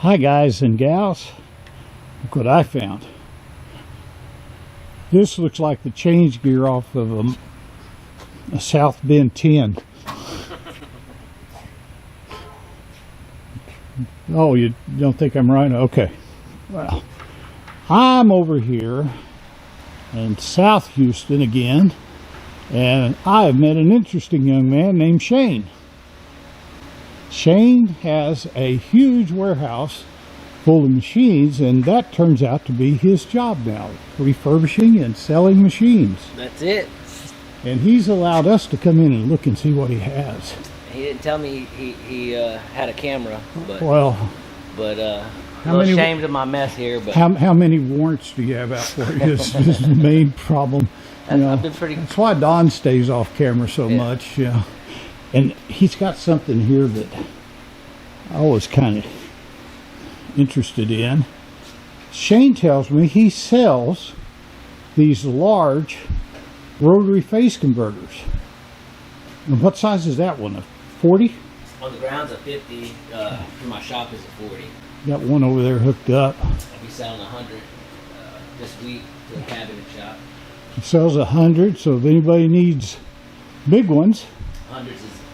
Hi guys and gals, look what I found. This looks like the change gear off of a South Bend 10. Oh, you don't think I'm right? Okay. Well, I'm over here in South Houston again, and I have met an interesting young man named Shane. Shane has a huge warehouse full of machines, and that turns out to be his job now, refurbishing and selling machines. That's it. And he's allowed us to come in and look and see what he has. He didn't tell me he had a camera, but Well, I'm a little ashamed of my mess here. But how many warrants do you have out for you? This is the main problem. You know, I've been pretty. that's why Don stays off camera so much. Yeah. And he's got something here that I was kind of interested in. Shane tells me he sells these large rotary phase converters. And what size is that one? A 40? On the ground's a 50. For my shop is a 40. Got one over there hooked up. I'll be selling 100 this week to a cabinet shop. He sells 100, so if anybody needs big ones. 100s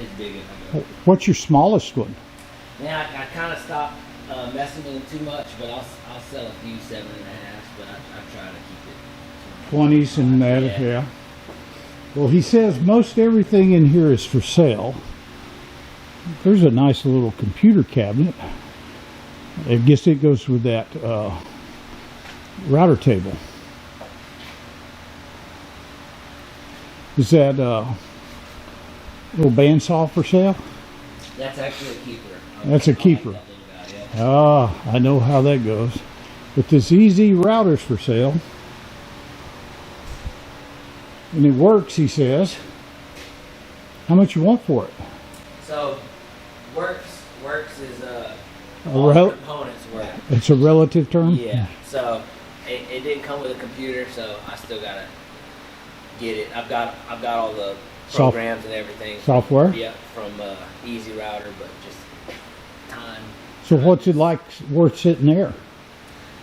is big enough. What's your smallest one? Yeah, I kind of stopped messing with them too much, but I'll sell a few 7.5s, but I try to keep it 20s and that, yeah. Well, he says most everything in here is for sale. There's a nice little computer cabinet. I guess it goes with that router table. Is that little bandsaw for sale? That's actually a keeper. That's a keeper. Like that little guy, yeah. I know how that goes. But this easy router's for sale. And it works, he says. How much you want for it? So, works is all the components work. It's a relative term? Yeah. So it didn't come with a computer, so I still gotta get it. I've got all the programs and everything. Software? Yeah, from Easy Router, but just time. So what's it like worth sitting there?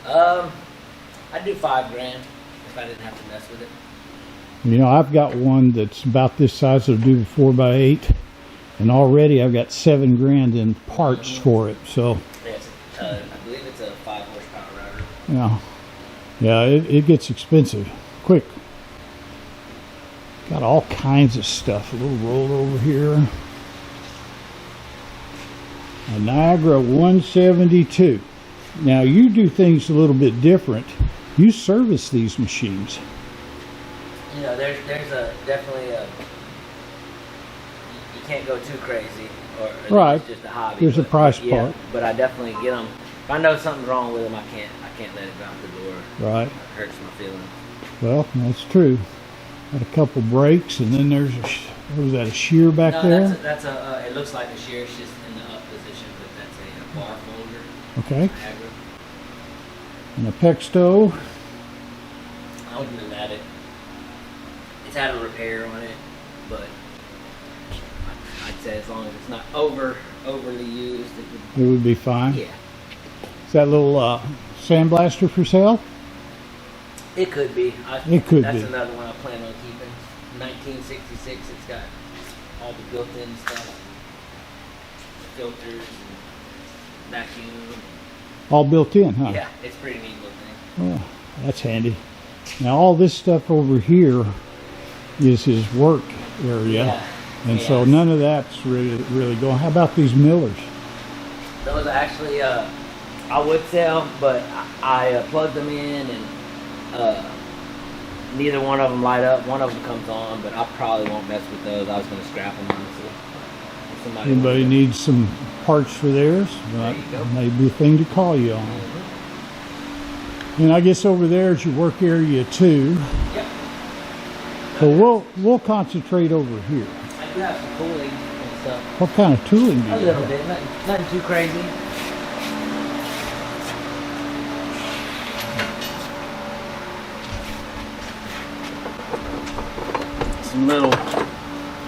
I'd do $5,000 if I didn't have to mess with it. You know, I've got one that's about this size. It'll do 4x8, and already I've got $7,000 in parts for it. So, I believe it's a 5 horsepower router. Yeah, it gets expensive quick. Got all kinds of stuff. A little roll over here. A Niagara 172. Now you do things a little bit different. You service these machines. You know, there's definitely you can't go too crazy, or Right. It's just a hobby. There's a price part. But I definitely get them. If I know something's wrong with them, I can't let it go out the door. Right. It hurts my feelings. Well, that's true. Got a couple brakes, and then there's what was that, a shear back there? That's a it looks like a shear. It's just in the up position, but that's a bar folder. Okay. Niagara. And a Pexto. I wouldn't have had it. It's had a repair on it, but I'd say as long as it's not overly used, It would be fine. yeah. Is that little sandblaster for sale? It could be. It could That's be. another one I plan on keeping. 1966. It's got all the built-in stuff, filters, and vacuum. All built in, huh? Yeah, it's pretty neat little thing. Oh, that's handy. Now all this stuff over here is his work area, Yeah. and so Yes. none of that's really going. How about these millers? Those actually I would sell, but I plugged them in and neither one of them light up. One of them comes on, but I probably won't mess with those. I was going to scrap them. Honestly. If somebody Anybody wants needs some parts for theirs? That you go. may be a thing to call you on. And I guess over there is your work area too. Yep. So we'll concentrate over here. I do have some tooling and stuff. What kind of tooling do A you little have? bit, nothing too crazy.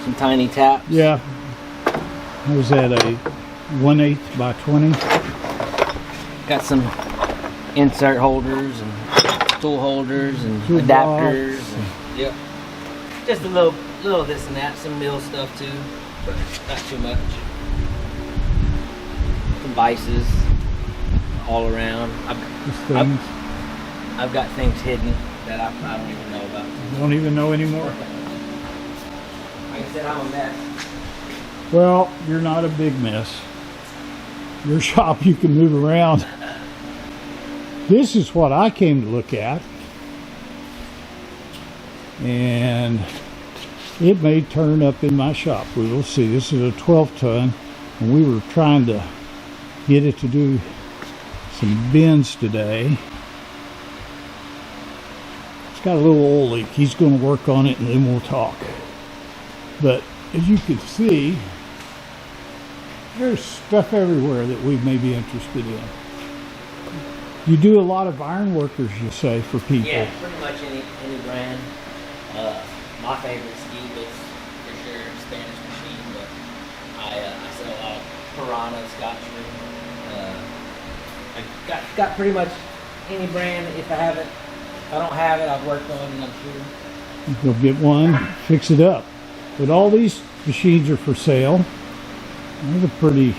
Some tiny taps. Yeah. Was that a 1/8 by 20? got some insert holders and tool holders and Tool adapters. box. And, yep. Just a little this and that, some mill stuff too, but not too much. Some vices all around. These things. I've got things hidden that I don't even know about. Don't even know anymore. Like I said, I'm a mess. Well, you're not a big mess. Your shop, you can move around. This is what I came to look at. And it may turn up in my shop. We will see. This is a 12 ton, and we were trying to get it to do some bends today. It's got a little oil leak. He's going to work on it, and then we'll talk. But as you can see, there's stuff everywhere that we may be interested in. You do a lot of iron workers, you say, for people. Yeah, pretty much any brand. My favorite ski was for sure Spanish machine, but I sell a lot of Piranha, Scotchman. I got pretty much any brand. If I don't have it, I've worked on it, I'm sure. You'll get one, fix it up. But all these machines are for sale. There's a pretty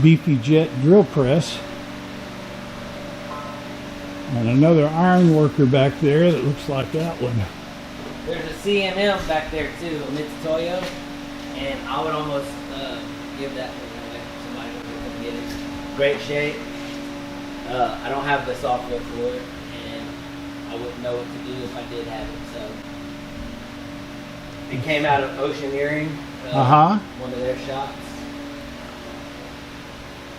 beefy jet drill press. And another iron worker back there that looks like that one. There's a CMM back there too, a Mitsitoyo, and I would almost give that one away if somebody would come get it. Great shape. I don't have the software for it, and I wouldn't know what to do if I did have it. So it came out of Oceaneering, one of their shops,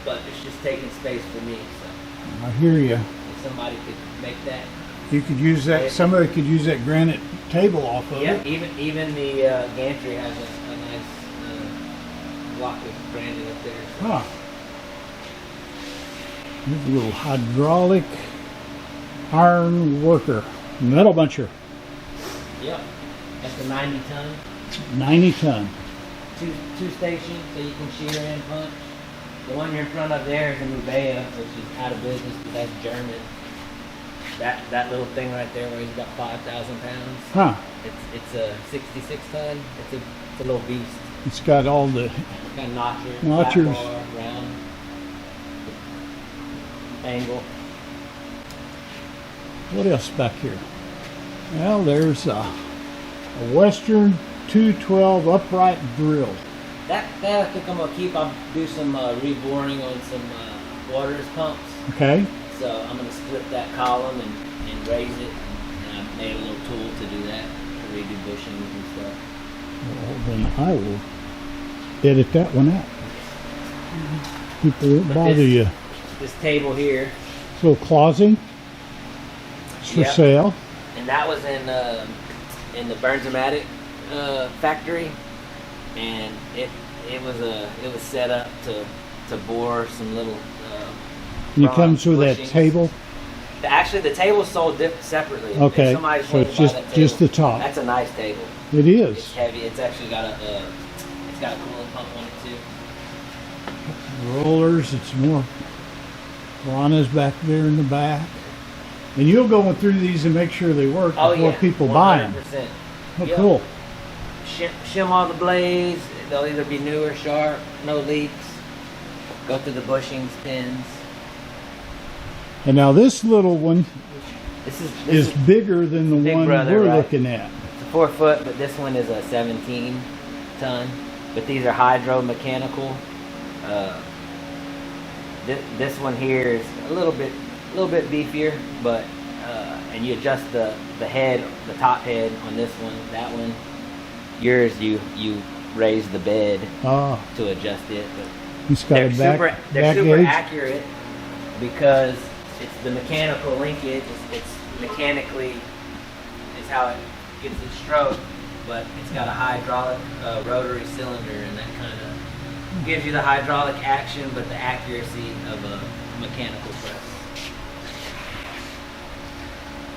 but it's just taking space for me. So I hear you. if somebody could make that. You could use that. Somebody could use that granite table off of Yeah, it. even the gantry has a nice block of granite up there. So. Huh. Here's a little hydraulic iron worker, metal buncher, Yep, that's a 90 ton, 90 ton. two stations, so you can shear and punch. The one you're in front of there is a Nubea, which is out of business, but that's German. That little thing right there weighs about 5,000 pounds. Huh. It's a 66 ton. It's a little beast. It's got all the It's got notchers, Notchers. flat bar, round, angle. what else back here? Well, there's a Western 212 upright drill. That I think I'm gonna keep. I'll do some reboring on some water pumps. Okay. So I'm gonna split that column and raise it, and I made a little tool to do that, to redo bushings and stuff. Well, then I will edit that one out. People won't But bother this- you. This table here, This little closet. It's for Yep. sale. and that was in the Burns-O-Matic factory, and it was set up to bore some little. And it bronze comes with that bushings. table. Actually, the table's sold separately. If Okay, somebody's so wanting it's to buy just- that just table, the top. That's a nice table. It It's is. heavy. It's actually got a coolant pump on it too. Rollers. It's more piranhas back there in the back. And you'll go through these and make sure they work Oh before yeah, people buy them. 100%. Oh, Yep. cool. Shim all the blades. They'll either be new or sharp, no leaks. Go through the bushings, pins. And now this little one This is is bigger than the Big one brother, we're right? looking at. it's a 4 foot, but this one is a 17 ton. But these are hydro mechanical. This one here is a little bit beefier, but and you adjust the head, the top head on this one. That one, yours you raise the bed Ah, to adjust it. But he's got a back they're super gauge. accurate because it's the mechanical linkage. It's mechanically is how it gets its stroke, but it's got a hydraulic rotary cylinder, and that kind of gives you the hydraulic action, but the accuracy of a mechanical press.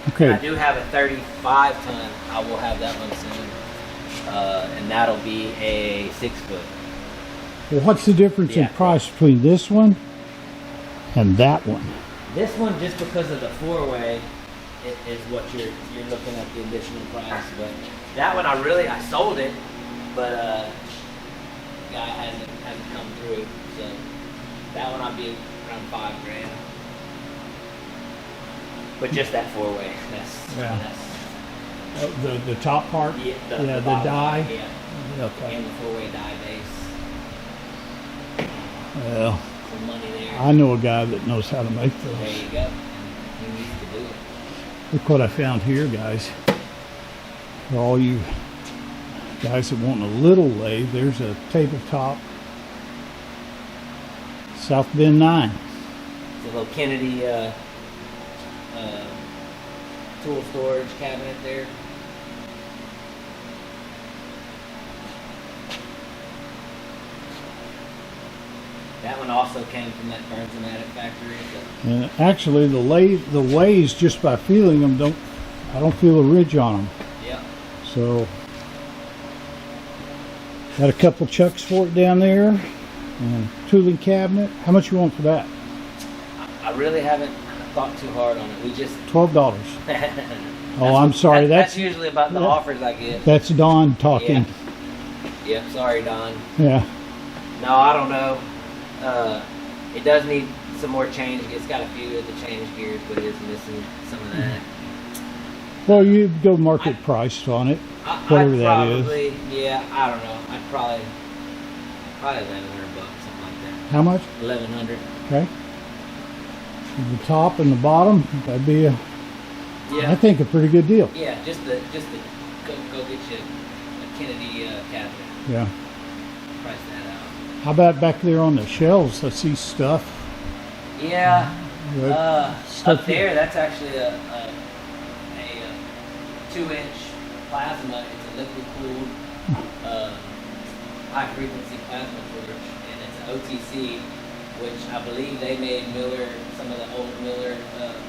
I Okay. do have a 35 ton. I will have that one soon, and that'll be a 6 foot. Well, what's the difference in Yeah. price between this one And that one. This one, just because of the four-way, is what you're looking at the additional price. But that one, I sold it, but the guy hasn't come through. So that one I'd be around $5,000. But just that four-way, that's The top part? yeah, the die? bottom, yeah, Okay. and the four-way die base. Well, Some money there. I know a guy that knows how to make There those. you go. And he needs to do it. Look what I found here, guys. For all you guys that want a little lathe, there's a tabletop South Bend 9. It's a little Kennedy tool storage cabinet there. That one also came from that Burns-O-Matic factory. So. And actually, the ways, just by feeling them, I don't feel a ridge on them. Yeah. So, got a couple chucks for it down there, and tooling cabinet. How much you want for that? I really haven't thought too hard on it. We just. $12. Oh, I'm sorry. That's usually about the offers I get. That's Don talking. Yeah. Sorry, Don. Yeah. No, I don't know. It does need some more change. It's got a few of the change gears, but it is missing some of that. Well, you go market price on it, whatever that is. Yeah, I don't know. I'd probably $1,100, something like that. How much? 1,100. Okay. The top and the bottom, that'd be I Yeah, think a pretty good deal. yeah. Just to go get you a Kennedy cabinet. Yeah. Price that out. How about back there on the shelves? I see stuff. Yeah. Stuff Up there, that's actually a 2-inch plasma. It's a liquid cooled high frequency plasma torch, and it's an OTC, which I believe they made some of the old Miller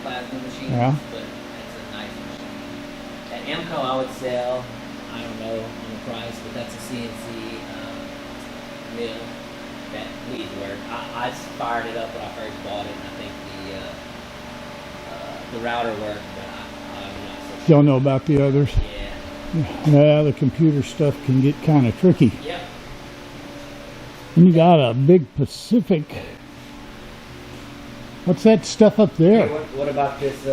plasma machines. Yeah. But it's a nice machine. At Emco, I would sell, I don't know on the price, but that's a CNC mill that needs work. I fired it up when I first bought it, and I think the router worked, but I'm not so sure. Don't know about the others. Yeah. Yeah, the computer stuff can get kind of tricky. Yep. And you got a big Pacific. What's that stuff up there? Hey, what about this?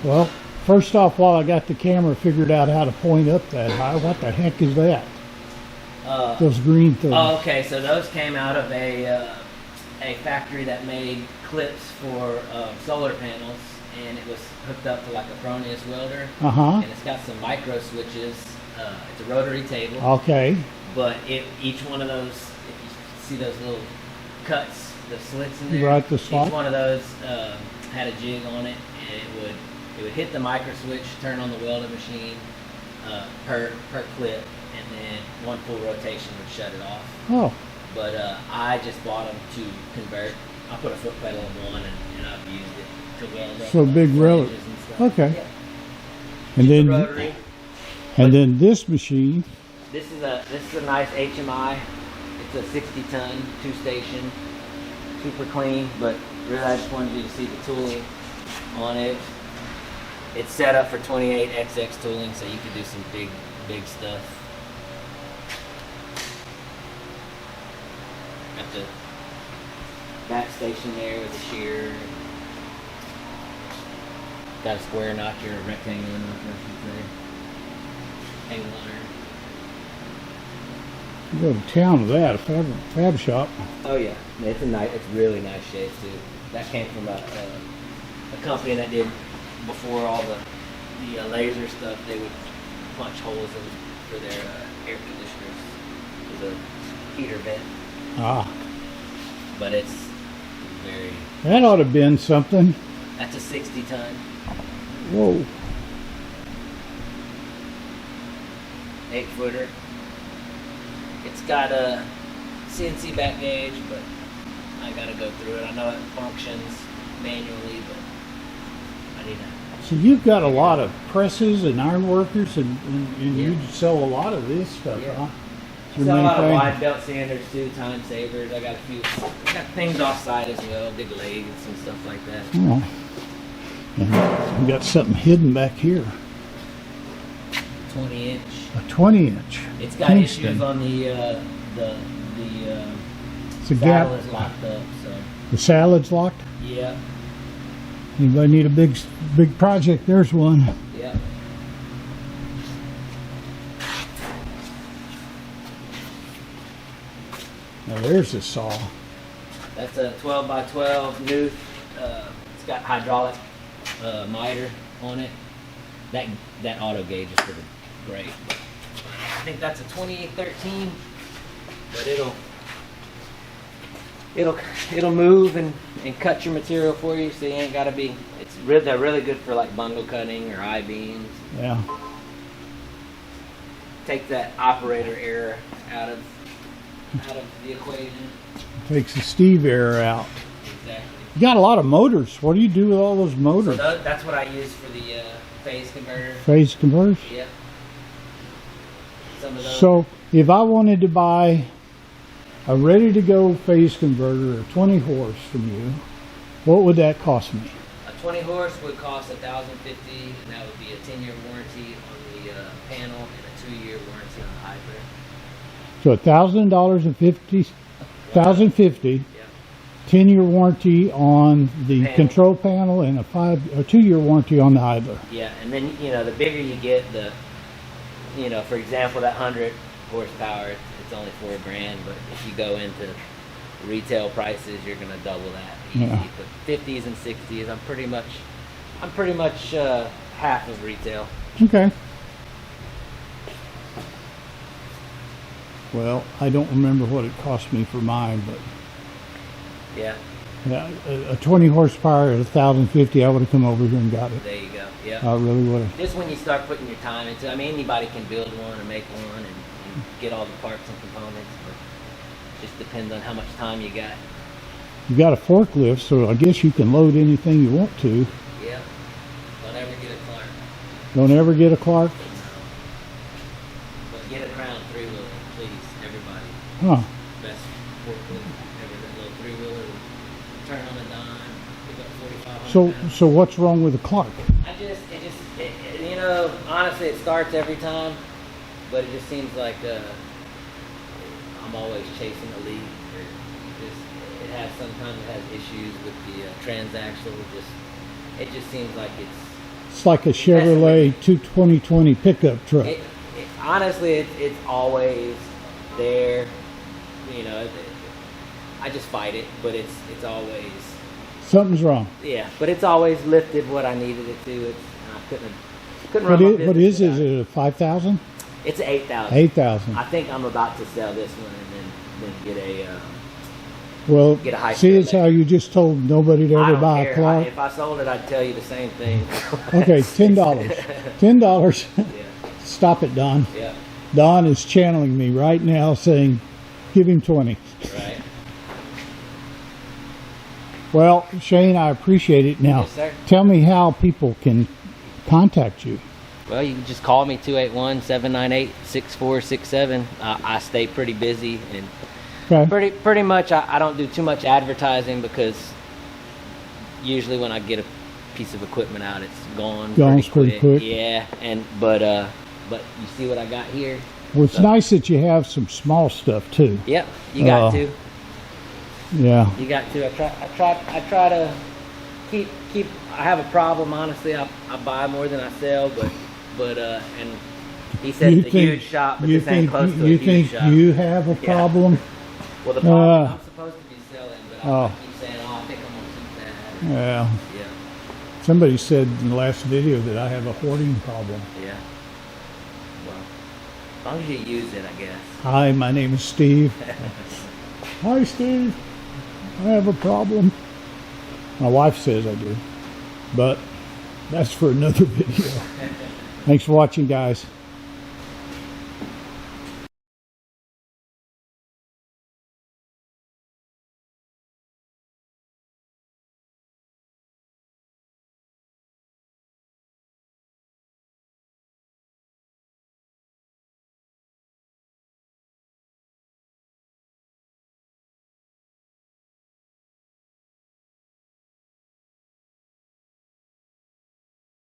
Well, first off, while I got the camera figured out how to point up that high, what the heck is that? Those green things. Oh, okay. So those came out of a factory that made clips for solar panels, and it was hooked up to like a Fronius welder. Uh-huh. And it's got some micro switches. It's a rotary table. Okay. But each one of those, if you see those little cuts, the slits in there, Right, the slot. each one of those had a jig on it, and it would hit the micro switch, turn on the welding machine per clip, and then one full rotation would shut it off. Oh, But I just bought them to convert. I put a foot pedal in one, and I've used it to weld up. So big flanges rotor. and stuff. Okay. Yeah. and The then rotary. this machine. This is a nice HMI. It's a 60-ton, 2-station, super clean. But really, I just wanted you to see the tooling on it. It's set up for 28XX tooling, so you can do some big stuff. Got the back station there with the shear. Got a square notcher, a rectangular notcher, I should say. Angle iron. You go to town with that, a fab shop. Oh yeah, it's really nice shape too. That came from a company that did before all the laser stuff. They would punch holes for their air conditioners with a heater vent. Ah, But it's very. that ought to have been something. That's a 60-ton, Whoa. 8-footer. It's got a CNC back gauge, but I gotta go through it. I know it functions manually, but I need to. So you've got a lot of presses and iron workers, and Yeah. you sell a lot of this stuff, Yeah. huh? your Sell a main lot of thing? wide belt sanders too, time savers. I got things offside as well, big legs and stuff like that. Oh. And we got something hidden back here. 20-inch. A 20-inch. It's got Kingston. issues on the It's a saddle gap. is locked up. So The salad's locked. yeah, Anybody need a big project? There's one. yeah. Now there's the saw. That's a 12 by 12 new. It's got hydraulic miter on it. That auto gauge is pretty great. I think that's a 2813, but it'll move and cut your material for you, so you ain't gotta be. They're really good for like bundle cutting or I-beams. Yeah. Take that operator error out of the equation. Takes the Steve error out. Exactly. You got a lot of motors. What do you do with all those So motors? that's what I use for the phase converter. Phase converters? Yep. Some of those. So if I wanted to buy a ready-to-go phase converter, a 20 horse from you, what would that cost me? A 20 horse would cost $1,050, and that would be a 10-year warranty on the panel and a 2-year warranty on the hybrid. So $1,050, Yeah. 10-year warranty on the Panel. control panel, and a 2-year warranty on the idler. Yeah, and then the bigger you get, for example, that 100 horsepower, it's only $4,000. But if you go into retail prices, you're gonna double that easy. Yeah. But 50s and 60s, I'm pretty much half of retail. Okay. Well, I don't remember what it cost me for mine, but Yeah, a 20 horsepower at $1,050, I would have come over here and got it. there you go. Yeah. I really would have. Just when you start putting your time into it, I mean, anybody can build one or make one and get all the parts and components, but it just depends on how much time you got. You got a forklift, so I guess you can load anything you want to. Yeah. Don't ever get a Clark. Don't ever get a Clark. But get a Crown 3-wheeler, please, everybody. Huh. Best forklift ever. That little 3-wheeler will turn on a dime, pick up 4,500 pounds. So what's wrong with a Clark? Honestly, it starts every time, but it just seems like I'm always chasing a lead. Sometimes it has issues with the transaxle. It just seems like It's like a Chevrolet 2020 pickup truck. honestly, it's always there. I just fight it, but it's always. Something's wrong. Yeah, but it's always lifted what I needed it to. I couldn't run my What is business it? without Is it a 5,000? It's an 8,000. 8,000. I think I'm about to sell this one and then get a. Well, Get a high see, it's spec. how you just told nobody to I ever don't buy care. a Clark. If I sold it, I'd tell you the same thing. Okay, $10. $10. Yeah, Stop it, Don. yeah, Don is channeling me right now saying, give him 20. right. Well, Shane, I appreciate it. Now, Yes, sir. tell me how people can contact you. Well, you can just call me 281-798-6467. I stay pretty busy and Okay. pretty much I don't do too much advertising because usually when I get a piece of equipment out, it's gone Pretty quick. Yeah, but you see what I got here? Well, it's nice that you have some small stuff too. Yep, you got to. Yeah. You got to. I try to keep. I have a problem, honestly. I buy more than I sell, but and he said it's a huge shop, but this ain't close to a huge shop. You have a problem? Well, the problem I'm supposed to be selling, but I keep saying, I think I'm gonna keep that. Yeah. Yeah, Somebody said in the last video that I have a hoarding problem. yeah. Well, as long as you use it, I guess. Hi, my name is Steve. Hi, Steve. I have a problem. My wife says I do, but that's for another video. Thanks for watching, guys.